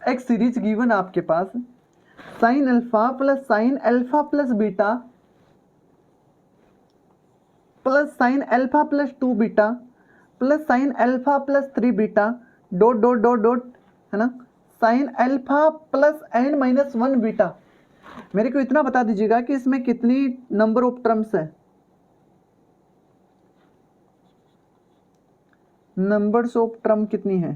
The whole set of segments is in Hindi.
एक सीरीज गिवन आपके पास sine alpha plus beta plus sine alpha plus 2 beta plus sine alpha plus 3 beta dot dot dot dot, है ना, sine alpha plus n minus 1 beta. मेरे को इतना बता दीजिएगा कि इसमें कितनी नंबर ऑफ टर्म्स है, नंबर्स ऑफ टर्म कितनी है।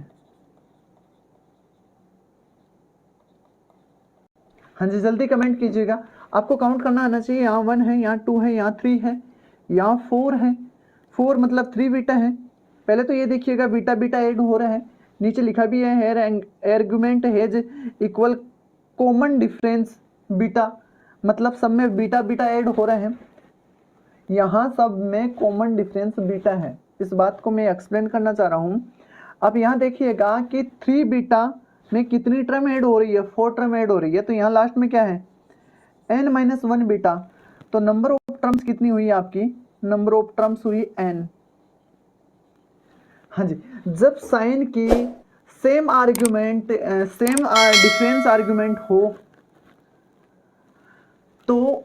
हाँ जी, जल्दी कमेंट कीजिएगा। आपको काउंट करना आना चाहिए। यहाँ 1 है, यहाँ 2 है, यहाँ 3 है, यहाँ 4 है। 4 मतलब 3 बीटा है। पहले तो ये देखिएगा बीटा बीटा ऐड हो रहा है, नीचे लिखा भी है here argument has equal common difference बीटा, मतलब सब में बीटा बीटा ऐड हो रहे हैं। यहाँ सब में कॉमन डिफरेंस बीटा है। इस बात को मैं एक्सप्लेन करना चाह रहा हूँ। अब यहाँ देखिएगा कि 3 बीटा में कितनी टर्म ऐड हो रही है, 4 टर्म ऐड हो रही है। तो यहाँ लास्ट में क्या है, n माइनस 1 बीटा। तो नंबर ऑफ टर्म्स कितनी हुई आपकी, नंबर ऑफ टर्म्स हुई n। हाँ जी, जब साइन की same argument same difference argument हो तो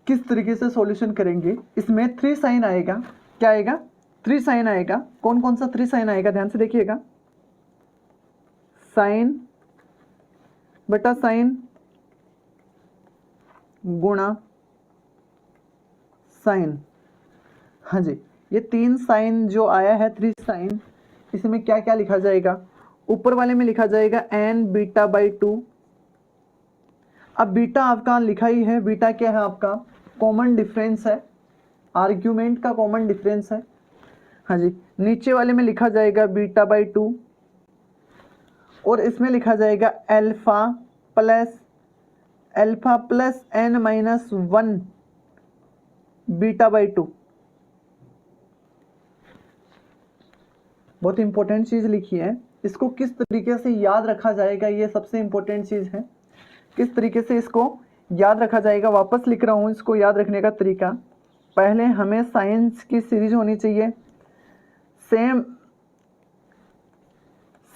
किस तरीके से सॉल्यूशन करेंगे। इसमें 3 साइन आएगा। क्या आएगा, 3 साइन आएगा। कौन कौन सा 3 साइन आएगा, ध्यान से देखिएगा। साइन बटा साइन गुणा साइन। हाँ जी, ये 3 साइन जो आया है, 3 साइन, इसमें क्या क्या लिखा जाएगा। ऊपर वाले में लिखा जाएगा n बीटा बाई 2। अब बीटा आपका लिखा ही है, बीटा क्या है आपका, कॉमन डिफरेंस है, आर्ग्यूमेंट का कॉमन डिफरेंस है। हाँ जी, नीचे वाले में लिखा जाएगा बीटा बाई 2 और इसमें लिखा जाएगा alpha plus n minus 1 beta by 2। बहुत इंपॉर्टेंट चीज लिखी है। इसको किस तरीके से याद रखा जाएगा, ये सबसे इंपॉर्टेंट चीज है। किस तरीके से इसको याद रखा जाएगा, वापस लिख रहा हूं इसको याद रखने का तरीका। पहले हमें साइंस की सीरीज होनी चाहिए,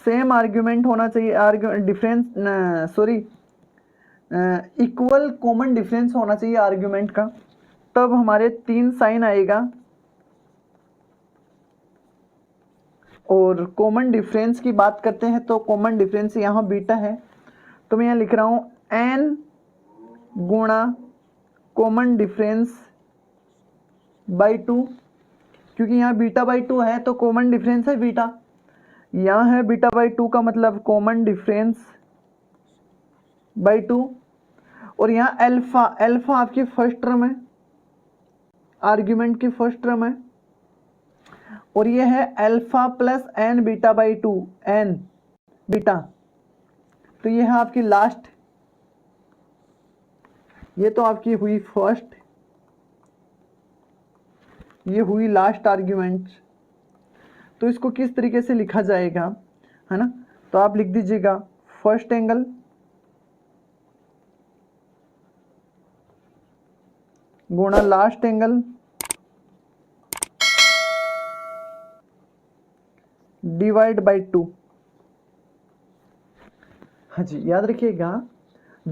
सेम आर्ग्यूमेंट होना चाहिए, इक्वल कॉमन डिफरेंस होना चाहिए आर्ग्यूमेंट का, तब हमारे 3 साइन आएगा। और कॉमन डिफरेंस की बात करते हैं तो कॉमन डिफरेंस यहाँ बीटा है, तो मैं यहाँ लिख रहा हूँ n गुणा कॉमन डिफरेंस बाई 2, क्योंकि यहाँ बीटा बाई 2 है तो कॉमन डिफरेंस है बीटा। यहाँ है बीटा बाई 2 का मतलब कॉमन डिफरेंस बाई 2। और यहाँ अल्फा आपकी फर्स्ट टर्म है, आर्ग्यूमेंट की फर्स्ट टर्म है। और ये है alpha plus n beta by 2, n beta. तो ये है आपकी लास्ट, ये तो आपकी हुई फर्स्ट, ये हुई लास्ट आर्ग्यूमेंट। तो इसको किस तरीके से लिखा जाएगा, है ना, तो आप लिख दीजिएगा फर्स्ट एंगल गुणा लास्ट एंगल डिवाइड बाई 2। हाँ जी, याद रखिएगा